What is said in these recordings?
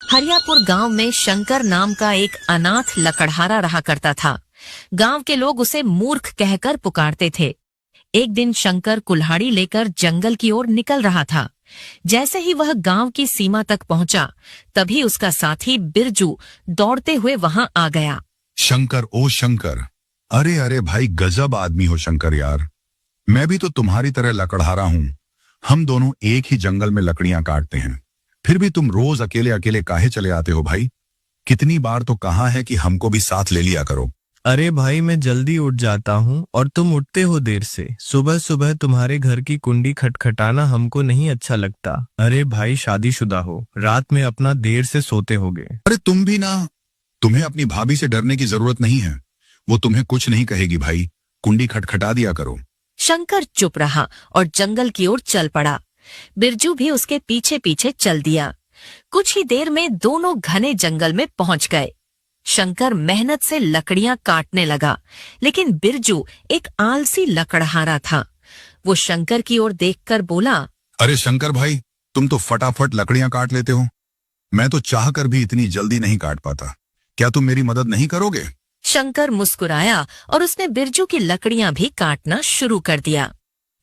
हरियापुर गांव में शंकर नाम का एक अनाथ लकड़हारा रहा करता था। गांव के लोग उसे मूर्ख कहकर पुकारते थे। एक दिन शंकर कुल्हाड़ी लेकर जंगल की ओर निकल रहा था। जैसे ही वह गांव की सीमा तक पहुंचा, तभी उसका साथी बिरजू दौड़ते हुए वहां आ गया। शंकर, ओ शंकर, अरे अरे भाई, गजब आदमी हो शंकर यार। मैं भी तो तुम्हारी तरह लकड़हारा हूँ। हम दोनों एक ही जंगल में लकड़ियां काटते हैं, फिर भी तुम रोज अकेले अकेले काहे चले आते हो भाई? कितनी बार तो कहा है कि हमको भी साथ ले लिया करो। अरे भाई, मैं जल्दी उठ जाता हूँ और तुम उठते हो देर से। सुबह सुबह तुम्हारे घर की कुंडी खटखटाना हमको नहीं अच्छा लगता। अरे भाई, शादीशुदा हो, रात में अपना देर से सोते होगे। अरे तुम भी ना, तुम्हें अपनी भाभी से डरने की जरूरत नहीं है। वो तुम्हें कुछ नहीं कहेगी भाई, कुंडी खटखटा दिया करो। शंकर चुप रहा और जंगल की ओर चल पड़ा। बिरजू भी उसके पीछे पीछे चल दिया। कुछ ही देर में दोनों घने जंगल में पहुंच गए। शंकर मेहनत से लकड़ियां काटने लगा, लेकिन बिरजू एक आलसी लकड़हारा था। वो शंकर की ओर देखकर बोला, अरे शंकर भाई, तुम तो फटाफट लकड़ियां काट लेते हो। मैं तो चाहकर भी इतनी जल्दी नहीं काट पाता। क्या तुम मेरी मदद नहीं करोगे? शंकर मुस्कुराया और उसने बिरजू की लकड़ियां भी काटना शुरू कर दिया।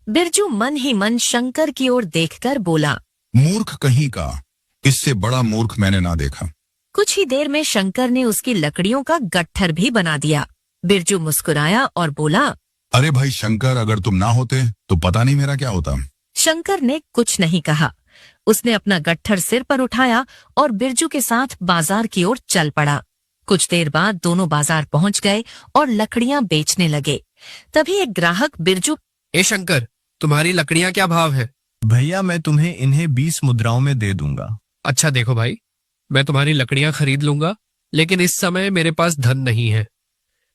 बिरजू मन ही मन शंकर की ओर देखकर बोला, मूर्ख कहीं का, इससे बड़ा मूर्ख मैंने ना देखा। कुछ ही देर में शंकर ने उसकी लकड़ियों का गट्ठर भी बना दिया। बिरजू मुस्कुराया और बोला, अरे भाई शंकर, अगर तुम ना होते तो पता नहीं मेरा क्या होता। शंकर ने कुछ नहीं कहा। उसने अपना गट्ठर सिर पर उठाया और बिरजू के साथ बाजार की ओर चल पड़ा। कुछ देर बाद दोनों बाजार पहुंच गए और लकड़ियां बेचने लगे। तभी एक ग्राहक बिरजू, ए शंकर, तुम्हारी लकड़ियां क्या भाव है? भैया, मैं तुम्हें इन्हें 20 मुद्राओं में दे दूंगा। अच्छा देखो भाई, मैं तुम्हारी लकड़ियां खरीद लूंगा, लेकिन इस समय मेरे पास धन नहीं है।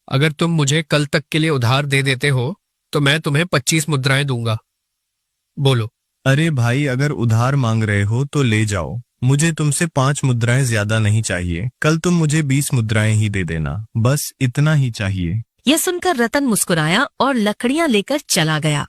अगर तुम मुझे कल तक के लिए उधार दे देते हो तो मैं तुम्हें 25 मुद्राएं दूंगा। बोलो। अरे भाई, अगर उधार मांग रहे हो तो ले जाओ। मुझे तुमसे 5 मुद्राएं ज्यादा नहीं चाहिए। कल तुम मुझे 20 मुद्राएं ही दे देना, बस इतना ही चाहिए। यह सुनकर रतन मुस्कुराया और लकड़ियां लेकर चला गया।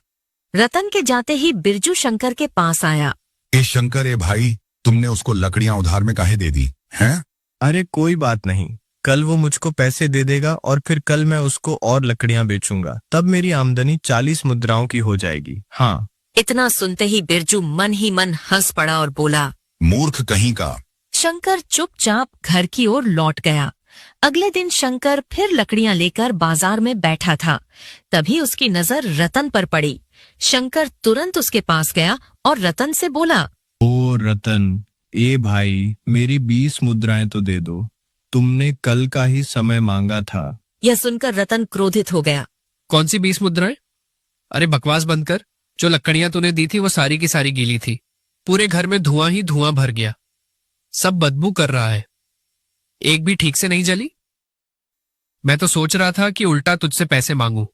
रतन के जाते ही बिरजू शंकर के पास आया। ए शंकर, ए भाई, तुमने उसको लकड़ियां उधार में काहे दे दी हैं? अरे कोई बात नहीं, कल वो मुझको पैसे दे देगा और फिर कल मैं उसको और लकड़ियां बेचूंगा। तब मेरी आमदनी 40 मुद्राओं की हो जाएगी। हाँ। इतना सुनते ही बिरजू मन ही मन हंस पड़ा और बोला, मूर्ख कहीं का। शंकर चुपचाप घर की ओर लौट गया। अगले दिन शंकर फिर लकड़ियां लेकर बाजार में बैठा था। तभी उसकी नजर रतन पर पड़ी। शंकर तुरंत उसके पास गया और रतन से बोला, ओ रतन, ए भाई, मेरी 20 मुद्राएं तो दे दो। तुमने कल का ही समय मांगा था। यह सुनकर रतन क्रोधित हो गया। कौन सी 20 मुद्राएं? अरे बकवास बंद कर। जो लकड़ियां तूने दी थी वो सारी की सारी गीली थी। पूरे घर में धुआं ही धुआं भर गया। सब बदबू कर रहा है, एक भी ठीक से नहीं जली। मैं तो सोच रहा था कि उल्टा तुझसे पैसे मांगू,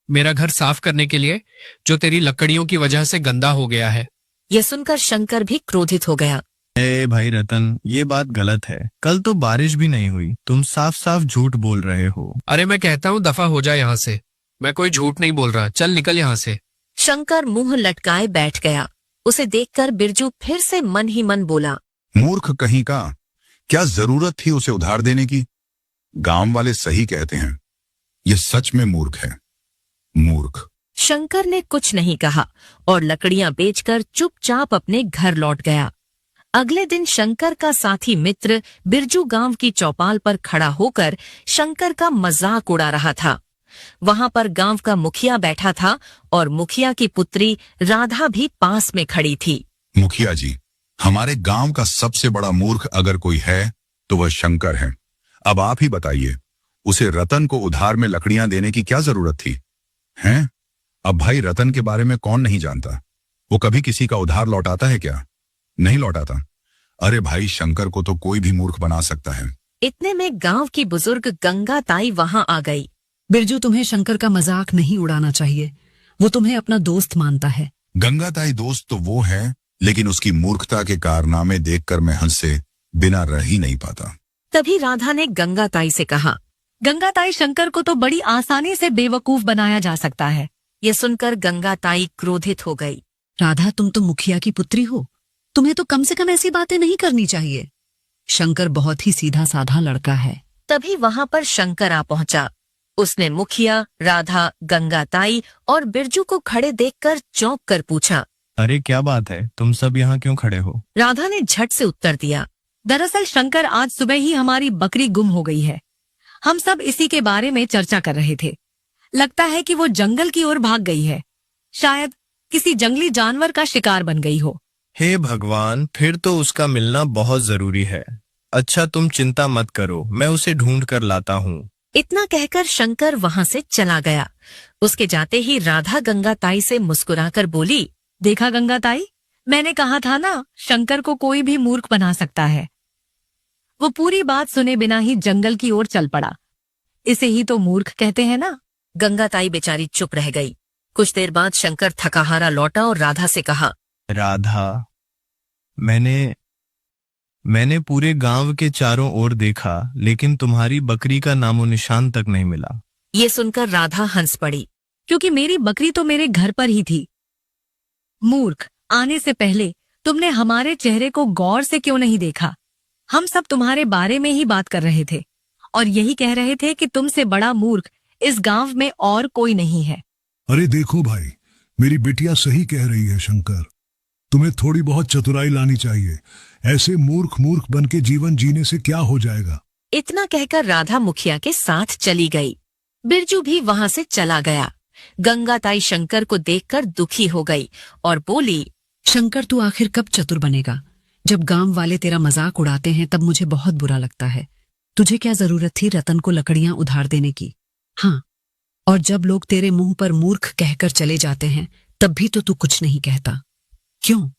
मेरा घर साफ करने के लिए, जो तेरी लकड़ियों की वजह से गंदा हो गया है। यह सुनकर शंकर भी क्रोधित हो गया। ए भाई रतन, ये बात गलत है। कल तो बारिश भी नहीं हुई। तुम साफ साफ झूठ बोल रहे हो। अरे मैं कहता हूँ दफा हो जा यहाँ से। मैं कोई झूठ नहीं बोल रहा, चल निकल यहाँ से। शंकर मुंह लटकाए बैठ गया। उसे देखकर बिरजू फिर से मन ही मन बोला, मूर्ख कहीं का, क्या जरूरत थी उसे उधार देने की? गांव वाले सही कहते हैं, ये सच में मूर्ख है, मूर्ख। शंकर ने कुछ नहीं कहा और लकड़ियां बेचकर चुपचाप अपने घर लौट गया। अगले दिन शंकर का साथी मित्र बिरजू गांव की चौपाल पर खड़ा होकर शंकर का मजाक उड़ा रहा था। वहां पर गांव का मुखिया बैठा था और मुखिया की पुत्री राधा भी पास में खड़ी थी। मुखिया जी, हमारे गांव का सबसे बड़ा मूर्ख अगर कोई है तो वह शंकर है। अब आप ही बताइए, उसे रतन को उधार में लकड़ियां देने की क्या जरूरत थी? हैं? अब भाई, रतन के बारे में कौन नहीं जानता? वो कभी किसी का उधार लौटाता है क्या? नहीं लौटाता। अरे भाई, शंकर को तो कोई भी मूर्ख बना सकता है। इतने में गांव की बुजुर्ग गंगा ताई वहां आ गई। बिरजू, तुम्हें शंकर का मजाक नहीं उड़ाना चाहिए। वो तुम्हें अपना दोस्त मानता है। गंगा ताई दोस्त तो वो है, लेकिन उसकी मूर्खता के कारनामे देखकर मैं हंसे बिना रह ही नहीं पाता। तभी राधा ने गंगा ताई से कहा, गंगा ताई, शंकर को तो बड़ी आसानी से बेवकूफ बनाया जा सकता है। यह सुनकर गंगा ताई क्रोधित हो गई। राधा, तुम तो मुखिया की पुत्री हो, तुम्हें तो कम से कम ऐसी बातें नहीं करनी चाहिए। शंकर बहुत ही सीधा साधा लड़का है। तभी वहां पर शंकर आ पहुंचा। उसने मुखिया, राधा, गंगाताई और बिरजू को खड़े देखकर चौंक कर पूछा। अरे क्या बात है, तुम सब यहाँ क्यों खड़े हो? राधा ने झट से उत्तर दिया। दरअसल शंकर, आज सुबह ही हमारी बकरी गुम हो गई है। हम सब इसी के बारे में चर्चा कर रहे थे। लगता है कि वो जंगल की ओर भाग गई है। शायद किसी जंगली जानवर का शिकार बन गई हो। हे भगवान, फिर तो उसका मिलना बहुत जरूरी है। अच्छा, तुम चिंता मत करो, मैं उसे ढूंढ कर लाता हूँ। इतना कहकर शंकर वहां से चला गया। उसके जाते ही राधा गंगाताई से मुस्कुराकर बोली, देखा गंगाताई, मैंने कहा था ना, शंकर को कोई भी मूर्ख बना सकता है। वो पूरी बात सुने बिना ही जंगल की ओर चल पड़ा। इसे ही तो मूर्ख कहते हैं ना। गंगाताई बेचारी चुप रह गई। कुछ देर बाद शंकर थकाहारा लौटा और राधा से कहा, राधा, मैंने पूरे गांव के चारों ओर देखा, लेकिन तुम्हारी बकरी का नामो निशान तक नहीं मिला। ये सुनकर राधा हंस पड़ी। क्योंकि मेरी बकरी तो मेरे घर पर ही थी। मूर्ख, आने से पहले तुमने हमारे चेहरे को गौर से क्यों नहीं देखा? हम सब तुम्हारे बारे में ही बात कर रहे थे और यही कह रहे थे कि तुमसे बड़ा मूर्ख इस गांव में और कोई नहीं है। अरे देखो भाई, मेरी बिटिया सही कह रही है शंकर। तुम्हें थोड़ी बहुत चतुराई लानी चाहिए। ऐसे मूर्ख मूर्ख बन के जीवन जीने से क्या हो जाएगा। इतना कहकर राधा मुखिया के साथ चली गई। बिरजू भी वहां से चला गया। गंगाताई शंकर को देखकर दुखी हो गई और बोली, शंकर, तू आखिर कब चतुर बनेगा? जब गांव वाले तेरा मजाक उड़ाते हैं तब मुझे बहुत बुरा लगता है। तुझे क्या जरूरत थी रतन को लकड़ियां उधार देने की? हाँ, और जब लोग तेरे मुंह पर मूर्ख कहकर चले जाते हैं तब भी तो तू कुछ नहीं कहता, क्यों?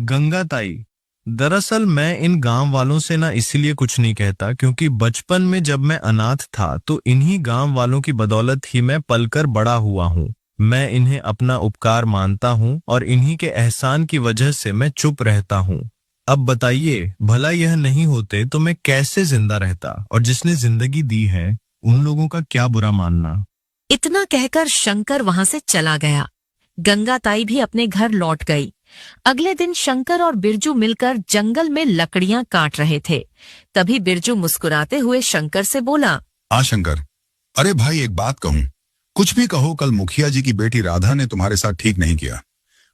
गंगाताई, दरअसल मैं इन गांव वालों से ना इसलिए कुछ नहीं कहता क्योंकि बचपन में जब मैं अनाथ था तो इन्हीं गांव वालों की बदौलत ही मैं पलकर बड़ा हुआ हूँ। मैं इन्हें अपना उपकार मानता हूँ और इन्हीं के एहसान की वजह से मैं चुप रहता हूँ। अब बताइए, भला यह नहीं होते तो मैं कैसे जिंदा रहता? और जिसने जिंदगी दी है उन लोगों का क्या बुरा मानना। इतना कहकर शंकर वहां से चला गया। गंगाताई भी अपने घर लौट गई। अगले दिन शंकर और बिरजू मिलकर जंगल में लकड़ियां काट रहे थे। तभी बिरजू मुस्कुराते हुए शंकर से बोला, शंकर, अरे भाई एक बात कहूं, कुछ भी कहो, कल मुखिया जी की बेटी राधा ने तुम्हारे साथ ठीक नहीं किया।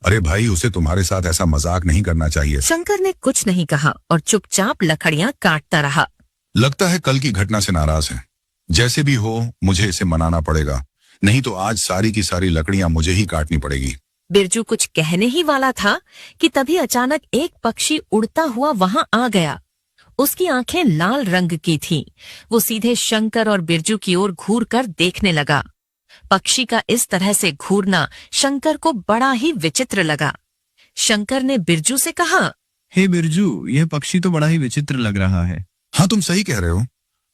अरे भाई, उसे तुम्हारे साथ ऐसा मजाक नहीं करना चाहिए। शंकर ने कुछ नहीं कहा और चुपचाप लकड़ियां काटता रहा। लगता है कल की घटना से नाराज है। जैसे भी हो मुझे इसे मनाना पड़ेगा, नहीं तो आज सारी की सारी लकड़ियां मुझे ही काटनी पड़ेगी। बिरजू कुछ कहने ही वाला था कि तभी अचानक एक पक्षी उड़ता हुआ वहां आ गया। उसकी आंखें लाल रंग की थीं। वो सीधे शंकर और बिरजू की ओर घूर कर देखने लगा। पक्षी का इस तरह से घूरना शंकर को बड़ा ही विचित्र लगा। शंकर ने बिरजू से कहा, हे बिरजू, यह पक्षी तो बड़ा ही विचित्र लग रहा है। हाँ, तुम सही कह रहे हो।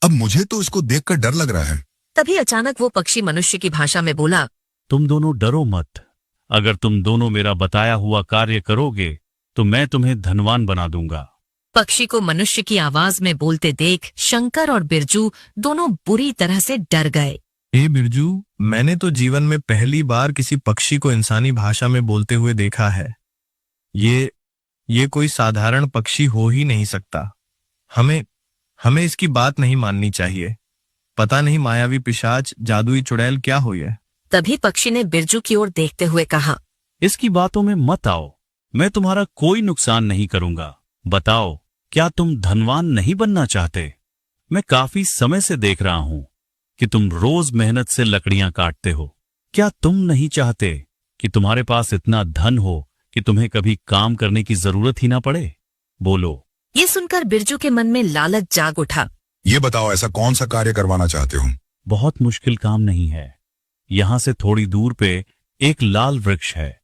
अब मुझे तो इसको देखकर डर लग रहा है। तभी अचानक वो पक्षी मनुष्य की भाषा में बोला, तुम दोनों डरो मत। अगर तुम दोनों मेरा बताया हुआ कार्य करोगे तो मैं तुम्हें धनवान बना दूंगा। पक्षी को मनुष्य की आवाज में बोलते देख शंकर और बिरजू दोनों बुरी तरह से डर गए। हे बिरजू, मैंने तो जीवन में पहली बार किसी पक्षी को इंसानी भाषा में बोलते हुए देखा है। ये कोई साधारण पक्षी हो ही नहीं सकता। हमें इसकी बात नहीं माननी चाहिए। पता नहीं मायावी पिशाच, जादुई चुड़ैल क्या हो ये। तभी पक्षी ने बिरजू की ओर देखते हुए कहा, इसकी बातों में मत आओ, मैं तुम्हारा कोई नुकसान नहीं करूंगा। बताओ, क्या तुम धनवान नहीं बनना चाहते? मैं काफी समय से देख रहा हूं कि तुम रोज मेहनत से लकड़ियां काटते हो। क्या तुम नहीं चाहते कि तुम्हारे पास इतना धन हो कि तुम्हें कभी काम करने की जरूरत ही ना पड़े? बोलो। ये सुनकर बिरजू के मन में लालच जाग उठा। ये बताओ, ऐसा कौन सा कार्य करवाना चाहते हो? बहुत मुश्किल काम नहीं है। यहां से थोड़ी दूर पे एक लाल वृक्ष है,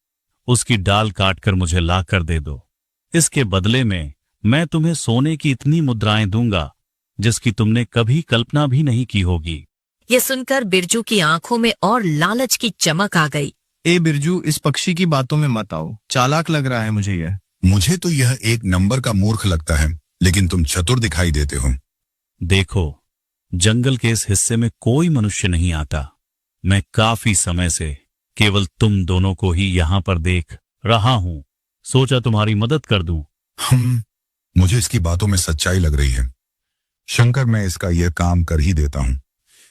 उसकी डाल काटकर मुझे ला कर दे दो। इसके बदले में मैं तुम्हें सोने की इतनी मुद्राएं दूंगा जिसकी तुमने कभी कल्पना भी नहीं की होगी। ये सुनकर बिरजू की आंखों में और लालच की चमक आ गई। ए बिरजू, इस पक्षी की बातों में मत आओ, चालाक लग रहा है मुझे यह। मुझे तो यह एक नंबर का मूर्ख लगता है, लेकिन तुम चतुर दिखाई देते हो। देखो, जंगल के इस हिस्से में कोई मनुष्य नहीं आता। मैं काफी समय से केवल तुम दोनों को ही यहां पर देख रहा हूं। सोचा तुम्हारी मदद कर दूं। मुझे इसकी बातों में सच्चाई लग रही है। शंकर, मैं इसका यह काम कर ही देता हूं।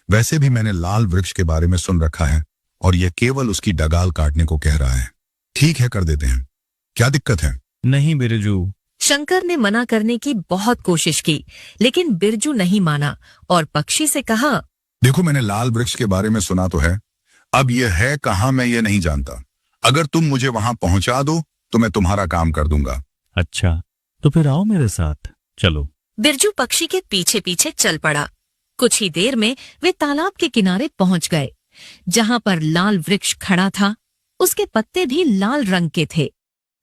वैसे भी मैंने लाल वृक्ष के बारे में सुन रखा है और यह केवल उसकी डगाल काटने को कह रहा है। ठीक है, कर देते हैं। क्या दिक्कत है? नहीं बिरजू। शंकर ने मना करने की बहुत कोशिश की, लेकिन बिरजू नहीं माना और पक्षी से कहा, देखो, मैंने लाल वृक्ष के बारे में सुना तो है, अब यह है कहाँ मैं ये नहीं जानता। अगर तुम मुझे वहां पहुंचा दो तो मैं तुम्हारा काम कर दूंगा। अच्छा, तो फिर आओ मेरे साथ, चलो। बिरजू पक्षी के पीछे पीछे चल पड़ा। कुछ ही देर में वे तालाब के किनारे पहुंच गए, जहां पर लाल वृक्ष खड़ा था। उसके पत्ते भी लाल रंग के थे।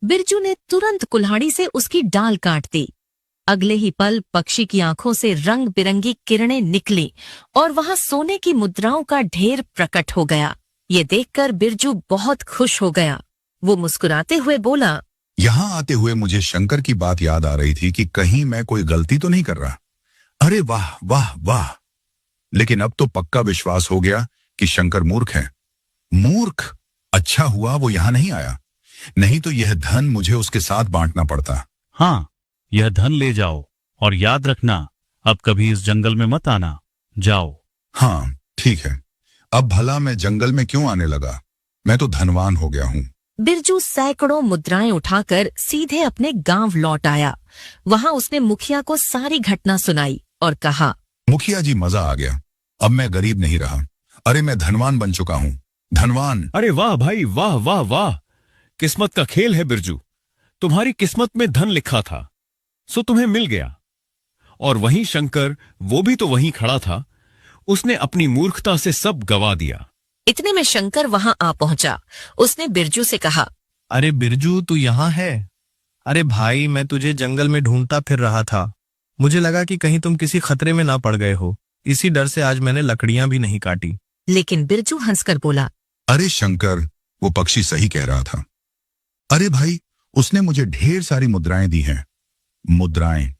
बिरजू ने तुरंत कुल्हाड़ी से उसकी डाल काट दी। अगले ही पल पक्षी की आंखों से रंग बिरंगी किरणें निकली और वहां सोने की मुद्राओं का ढेर प्रकट हो गया। ये देखकर बिरजू बहुत खुश हो गया। वो मुस्कुराते हुए बोला, यहां आते हुए मुझे शंकर की बात याद आ रही थी कि कहीं मैं कोई गलती तो नहीं कर रहा। अरे वाह वाह वाह! लेकिन अब तो पक्का विश्वास हो गया कि शंकर मूर्ख है। मूर्ख? अच्छा हुआ वो यहां नहीं आया, नहीं तो यह धन मुझे उसके साथ बांटना पड़ता। हाँ, यह धन ले जाओ और याद रखना, अब कभी इस जंगल में मत आना। जाओ। हाँ ठीक है, अब भला मैं जंगल में क्यों आने लगा? मैं तो धनवान हो गया हूँ। बिरजू सैकड़ों मुद्राएं उठाकर सीधे अपने गांव लौट आया। वहां उसने मुखिया को सारी घटना सुनाई और कहा, मुखिया जी, मजा आ गया। अब मैं गरीब नहीं रहा। अरे मैं धनवान बन चुका हूँ। धनवान। अरे वाह भाई, वाह वाह वाह! किस्मत का खेल है बिरजू। तुम्हारी किस्मत में धन लिखा था, सो तुम्हें मिल गया। और वहीं शंकर, वो भी तो वहीं खड़ा था, उसने अपनी मूर्खता से सब गवा दिया। इतने में शंकर वहां आ पहुंचा। उसने बिरजू से कहा, अरे बिरजू, तू यहाँ है? अरे भाई, मैं तुझे जंगल में ढूंढता फिर रहा था। मुझे लगा कि कहीं तुम किसी खतरे में ना पड़ गए हो। इसी डर से आज मैंने लकड़ियां भी नहीं काटी। लेकिन बिरजू हंसकर बोला, अरे शंकर, वो पक्षी सही कह रहा था। अरे भाई, उसने मुझे ढेर सारी मुद्राएं दी हैं। मुद्राएं?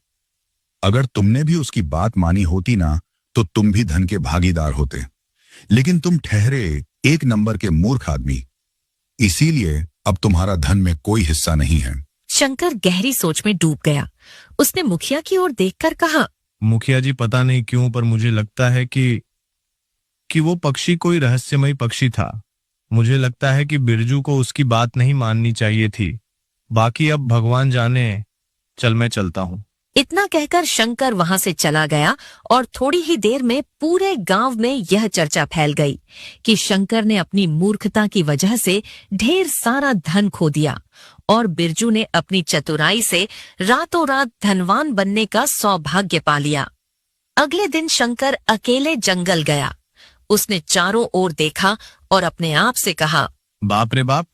अगर तुमने भी उसकी बात मानी होती ना, तो तुम भी धन के भागीदार होते। लेकिन तुम ठहरे एक नंबर के मूर्ख आदमी, इसीलिए अब तुम्हारा धन में कोई हिस्सा नहीं है। शंकर गहरी सोच में डूब गया। उसने मुखिया की ओर देखकर कहा, मुखिया जी, पता नहीं क्यों पर मुझे लगता है कि वो पक्षी कोई रहस्यमयी पक्षी था। मुझे लगता है कि बिरजू को उसकी बात नहीं माननी चाहिए थी। बाकी अब भगवान जाने। चल, मैं चलता हूँ। इतना कहकर शंकर वहां से चला गया और थोड़ी ही देर में पूरे गांव में यह चर्चा फैल गई कि शंकर ने अपनी मूर्खता की वजह से ढेर सारा धन खो दिया और बिरजू ने अपनी चतुराई से रातों रात धनवान बनने का सौभाग्य पा लिया। अगले दिन शंकर अकेले जंगल गया। उसने चारों ओर देखा और अपने आप से कहा, बाप रे बाप,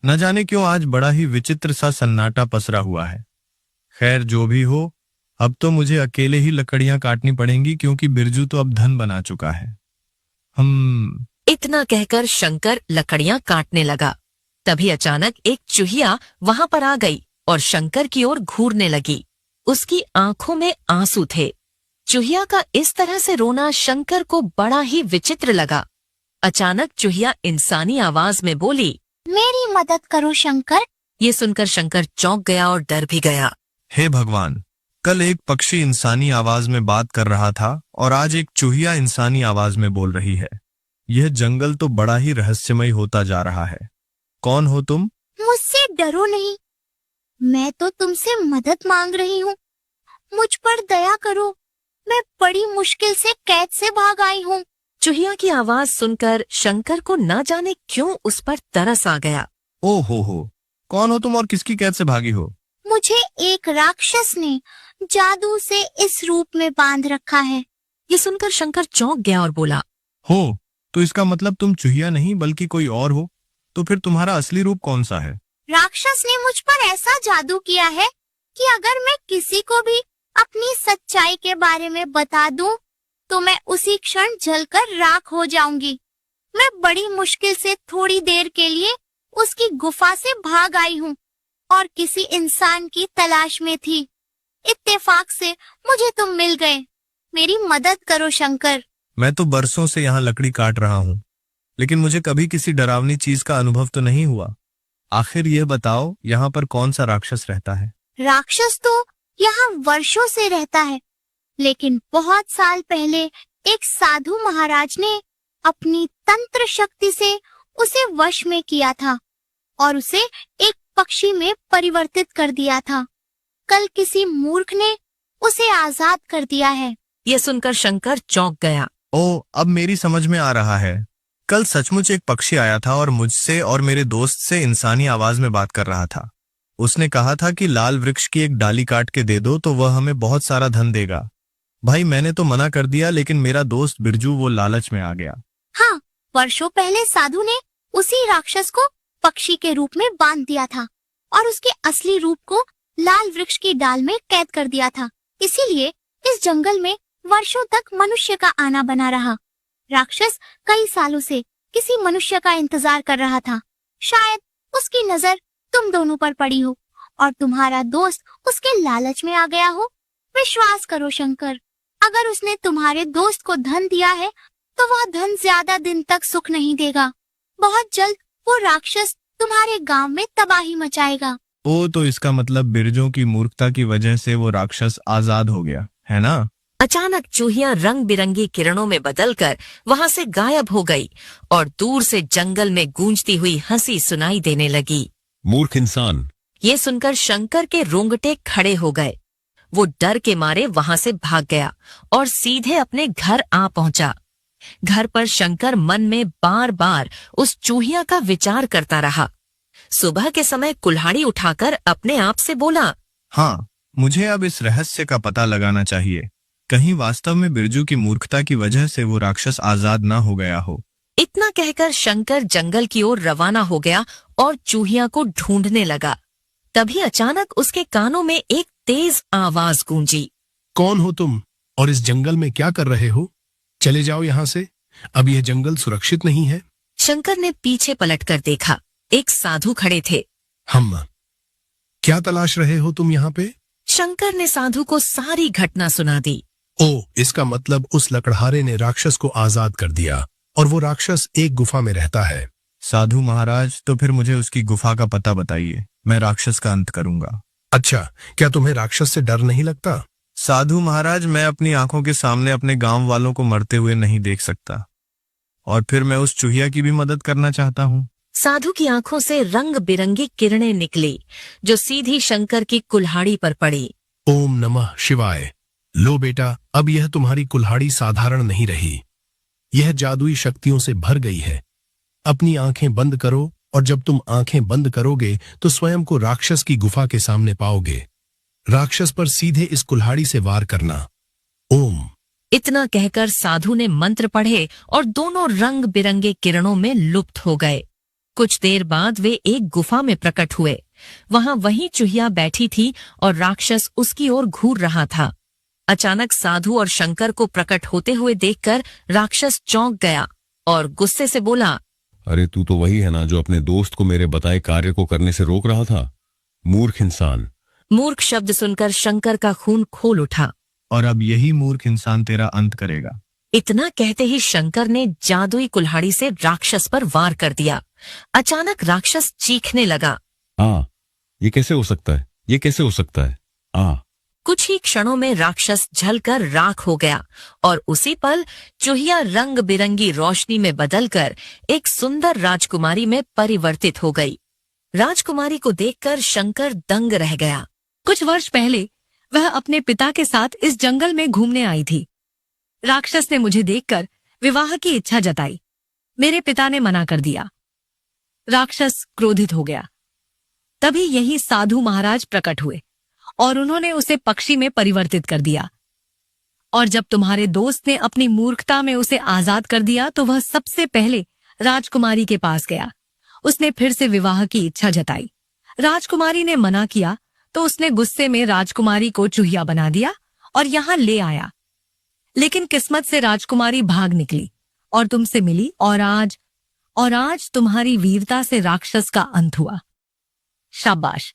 न जाने क्यों आज बड़ा ही विचित्र सा सन्नाटा पसरा हुआ है। खैर, जो भी हो, अब तो मुझे अकेले ही लकड़ियां काटनी पड़ेंगी, क्योंकि बिरजू तो अब धन बना चुका है। इतना कहकर शंकर लकड़ियां काटने लगा। तभी अचानक एक चूहिया वहां पर आ गई और शंकर की ओर घूरने लगी। उसकी आंखों में आंसू थे। चूहिया का इस तरह से रोना शंकर को बड़ा ही विचित्र लगा। अचानक चूहिया इंसानी आवाज में बोली, मेरी मदद करो शंकर। ये सुनकर शंकर चौंक गया और डर भी गया। हे भगवान, कल एक पक्षी इंसानी आवाज में बात कर रहा था और आज एक चूहिया इंसानी आवाज में बोल रही है। यह जंगल तो बड़ा ही रहस्यमय होता जा रहा है। कौन हो तुम? मुझसे डरो नहीं, मैं तो तुमसे मदद मांग रही हूँ। मुझ पर दया करो, मैं बड़ी मुश्किल से कैद से भाग आई हूँ। चूहिया की आवाज सुनकर शंकर को न जाने क्यों उस पर तरस आ गया। ओ हो, कौन हो तुम और किसकी कैद से भागी हो? मुझे एक राक्षस ने जादू से इस रूप में बांध रखा है। ये सुनकर शंकर चौंक गया और बोला, हो, तो इसका मतलब तुम चूहिया नहीं बल्कि कोई और हो। तो फिर तुम्हारा असली रूप कौन सा है? राक्षस ने मुझ पर ऐसा जादू किया है कि अगर मैं किसी को भी अपनी सच्चाई के बारे में बता दूं, तो मैं उसी क्षण जलकर राख हो जाऊंगी। मैं बड़ी मुश्किल से थोड़ी देर के लिए उसकी गुफा से भाग आई हूँ और किसी इंसान की तलाश में थी। इत्तेफाक से मुझे तुम मिल गए। मेरी मदद करो शंकर। मैं तो बरसों से यहाँ लकड़ी काट रहा हूँ, लेकिन मुझे कभी किसी डरावनी चीज का अनुभव तो नहीं हुआ। आखिर ये बताओ, यहाँ पर कौन सा राक्षस रहता है? राक्षस तो यहाँ वर्षों से रहता है, लेकिन बहुत साल पहले एक साधु महाराज ने अपनी तंत्र शक्ति से उसे वश में किया था और उसे एक पक्षी में परिवर्तित कर दिया था। कल किसी मूर्ख ने उसे आजाद कर दिया है। ये सुनकर शंकर चौंक गया। ओ, अब मेरी समझ में आ रहा है। कल सचमुच एक पक्षी आया था और मुझसे और मेरे दोस्त से इंसानी आवाज में बात कर रहा था। उसने कहा था कि लाल वृक्ष की एक डाली काट के दे दो तो वह हमें बहुत सारा धन देगा। भाई मैंने तो मना कर दिया, लेकिन मेरा दोस्त बिरजू वो लालच में आ गया। हाँ, वर्षों पहले साधु ने उसी राक्षस को पक्षी के रूप में बांध दिया था और उसके असली रूप को लाल वृक्ष की डाल में कैद कर दिया था। इसीलिए इस जंगल में वर्षों तक मनुष्य का आना बना रहा। राक्षस कई सालों से किसी मनुष्य का इंतजार कर रहा था। शायद उसकी नजर तुम दोनों पर पड़ी हो और तुम्हारा दोस्त उसके लालच में आ गया हो। विश्वास करो शंकर, अगर उसने तुम्हारे दोस्त को धन दिया है तो वह धन ज्यादा दिन तक सुख नहीं देगा। बहुत जल्द वो राक्षस तुम्हारे गांव में तबाही मचाएगा। ओ, तो इसका मतलब बिरजू की मूर्खता की वजह से वो राक्षस आजाद हो गया है ना? अचानक चूहिया रंग बिरंगी किरणों में बदलकर वहां से गायब हो गई और दूर से जंगल में गूंजती हुई हंसी सुनाई देने लगी। मूर्ख इंसान। ये सुनकर शंकर के रोंगटे खड़े हो गए। वो डर के मारे वहां से भाग गया और सीधे अपने घर आ पहुंचा। घर पर शंकर मन में बार बार उस चूहिया का विचार करता रहा। सुबह के समय कुल्हाड़ी उठाकर अपने आप से बोला, हाँ, मुझे अब इस रहस्य का पता लगाना चाहिए। कहीं वास्तव में बिरजू की मूर्खता की वजह से वो राक्षस आजाद ना हो गया हो। इतना कहकर शंकर जंगल की ओर रवाना हो गया और चूहिया को ढूंढने लगा। तभी अचानक उसके कानों में एक तेज आवाज गूंजी। कौन हो तुम और इस जंगल में क्या कर रहे हो? चले जाओ यहाँ से, अब यह जंगल सुरक्षित नहीं है। शंकर ने पीछे पलटकर देखा। एक साधु खड़े थे। हम क्या तलाश रहे हो तुम यहाँ पे? शंकर ने साधु को सारी घटना सुना दी। ओ, इसका मतलब उस लकड़हारे ने राक्षस को आजाद कर दिया और वो राक्षस एक गुफा में रहता है। साधु महाराज, तो फिर मुझे उसकी गुफा का पता बताइए। मैं राक्षस का अंत करूंगा। अच्छा, क्या तुम्हें राक्षस से डर नहीं लगता? साधु महाराज, मैं अपनी आंखों के सामने अपने गांव वालों को मरते हुए नहीं देख सकता, और फिर मैं उस चूहिया की भी मदद करना चाहता हूँ। साधु की आंखों से रंग बिरंगी किरणें निकली जो सीधी शंकर की कुल्हाड़ी पर पड़ी। ओम नमः शिवाय। लो बेटा, अब यह तुम्हारी कुल्हाड़ी साधारण नहीं रही, यह जादुई शक्तियों से भर गई है। अपनी आंखें बंद करो और जब तुम आंखें बंद करोगे तो स्वयं को राक्षस की गुफा के सामने पाओगे। राक्षस पर सीधे इस कुल्हाड़ी से वार करना। ओम। इतना कहकर साधु ने मंत्र पढ़े और दोनों रंग बिरंगे किरणों में लुप्त हो गए। कुछ देर बाद वे एक गुफा में प्रकट हुए। वहां वही चूहिया बैठी थी और राक्षस उसकी ओर घूर रहा था। अचानक साधु और शंकर को प्रकट होते हुए देखकर राक्षस चौंक गया और गुस्से से बोला, अरे तू तो वही है ना जो अपने दोस्त को मेरे बताए कार्य को करने से रोक रहा था। मूर्ख इंसान। मूर्ख शब्द सुनकर शंकर का खून खोल उठा। और अब यही मूर्ख इंसान तेरा अंत करेगा। इतना कहते ही शंकर ने जादुई कुल्हाड़ी से राक्षस पर वार कर दिया। अचानक राक्षस चीखने लगा। ये कैसे हो सकता है? ये कैसे हो सकता है? कुछ ही क्षणों में राक्षस जलकर राख हो गया और उसी पल चूहिया रंग बिरंगी रोशनी में बदलकर एक सुंदर राजकुमारी में परिवर्तित हो गई। राजकुमारी को देखकर शंकर दंग रह गया। कुछ वर्ष पहले वह अपने पिता के साथ इस जंगल में घूमने आई थी। राक्षस ने मुझे देखकर विवाह की इच्छा जताई। मेरे पिता ने मना कर दिया। राक्षस क्रोधित हो गया। तभी यही साधु महाराज प्रकट हुए और उन्होंने उसे पक्षी में परिवर्तित कर दिया। और जब तुम्हारे दोस्त ने अपनी मूर्खता में उसे आजाद कर दिया तो वह सबसे पहले राजकुमारी के पास गया। उसने फिर से विवाह की इच्छा जताई। राजकुमारी ने मना किया तो उसने गुस्से में राजकुमारी को चूहिया बना दिया और यहाँ ले आया। लेकिन किस्मत से राजकुमारी भाग निकली और तुमसे मिली और आज तुम्हारी वीरता से राक्षस का अंत हुआ। शाबाश।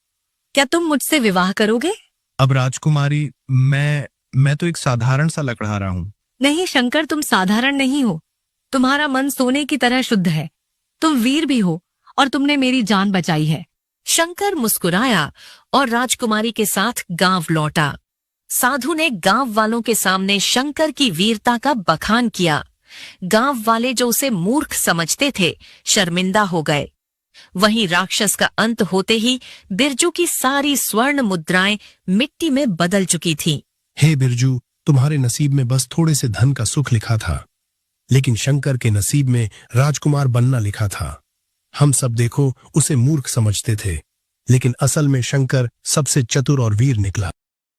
क्या तुम मुझसे विवाह करोगे? अब राजकुमारी, मैं तो एक साधारण सा लकड़हारा हूँ। नहीं शंकर, तुम साधारण नहीं हो। तुम्हारा मन सोने की तरह शुद्ध है। तुम वीर भी हो और तुमने मेरी जान बचाई है। शंकर मुस्कुराया और राजकुमारी के साथ गांव लौटा। साधु ने गांव वालों के सामने शंकर की वीरता का बखान किया। गांव वाले जो उसे मूर्ख समझते थे, शर्मिंदा हो गए। वहीं राक्षस का अंत होते ही बिरजू की सारी स्वर्ण मुद्राएं मिट्टी में बदल चुकी थीं। हे बिरजू, तुम्हारे नसीब में बस थोड़े से धन का सुख लिखा था, लेकिन शंकर के नसीब में राजकुमार बनना लिखा था। हम सब देखो उसे मूर्ख समझते थे, लेकिन असल में शंकर सबसे चतुर और वीर निकला।